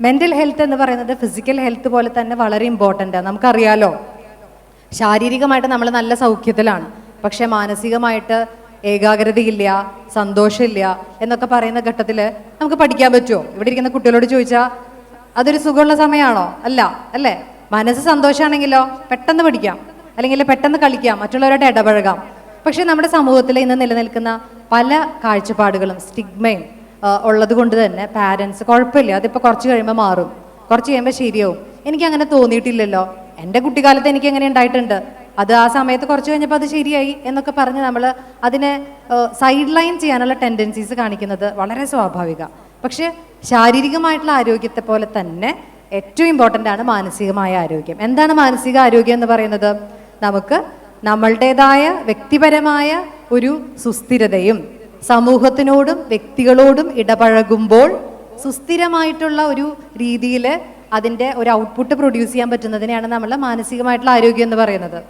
Mental health എന്ന് പറയുന്നത് physical health പോലെ തന്നെ വളരെ ഇമ്പോർട്ടൻ്റ് ആണ്. നമുക്കറിയാലോ, ശാരീരികമായിട്ട് നമ്മൾ നല്ല സൗഖ്യത്തിലാണ്, പക്ഷെ മാനസികമായിട്ട് ഏകാഗ്രതയില്ല, സന്തോഷമില്ല എന്നൊക്കെ പറയുന്ന ഘട്ടത്തിൽ നമുക്ക് പഠിക്കാൻ പറ്റുമോ? ഇവിടെ ഇരിക്കുന്ന കുട്ടികളോട് ചോദിച്ചാൽ അതൊരു സുഖമുള്ള സമയമാണോ? അല്ല, അല്ലേ? മനസ്സ് സന്തോഷമാണെങ്കിലോ പെട്ടെന്ന് പഠിക്കാം, അല്ലെങ്കിൽ പെട്ടെന്ന് കളിക്കാം, മറ്റുള്ളവരോട് ഇടപഴകാം. പക്ഷെ നമ്മുടെ സമൂഹത്തിൽ ഇന്ന് നിലനിൽക്കുന്ന പല കാഴ്ചപ്പാടുകളും സ്റ്റിഗ്മയും ഉള്ളത് കൊണ്ട് തന്നെ പാരൻസ് കുഴപ്പമില്ല, അതിപ്പോൾ കുറച്ച് കഴിയുമ്പോൾ മാറും, കുറച്ച് കഴിയുമ്പോൾ ശരിയാവും, എനിക്ക് അങ്ങനെ തോന്നിയിട്ടില്ലല്ലോ, എൻ്റെ കുട്ടിക്കാലത്ത് എനിക്ക് എങ്ങനെ ഉണ്ടായിട്ടുണ്ട്, അത് ആ സമയത്ത് കുറച്ച് കഴിഞ്ഞപ്പോൾ അത് ശരിയായി എന്നൊക്കെ പറഞ്ഞ് നമ്മൾ അതിനെ സൈഡ് ലൈൻ ചെയ്യാനുള്ള ടെൻഡൻസീസ് കാണിക്കുന്നത് വളരെ സ്വാഭാവിക. പക്ഷെ ശാരീരികമായിട്ടുള്ള ആരോഗ്യത്തെ പോലെ തന്നെ ഏറ്റവും ഇമ്പോർട്ടൻ്റ് ആണ് മാനസികമായ ആരോഗ്യം. എന്താണ് മാനസിക ആരോഗ്യം എന്ന് പറയുന്നത്? നമുക്ക് നമ്മളുടേതായ വ്യക്തിപരമായ ഒരു സുസ്ഥിരതയും സമൂഹത്തിനോടും വ്യക്തികളോടും ഇടപഴകുമ്പോൾ സുസ്ഥിരമായിട്ടുള്ള ഒരു രീതിയിൽ അതിൻ്റെ ഒരു ഔട്ട്പുട്ട് പ്രൊഡ്യൂസ് ചെയ്യാൻ പറ്റുന്നതിനെയാണ് നമ്മൾ മാനസികമായിട്ടുള്ള ആരോഗ്യം എന്ന് പറയുന്നത്.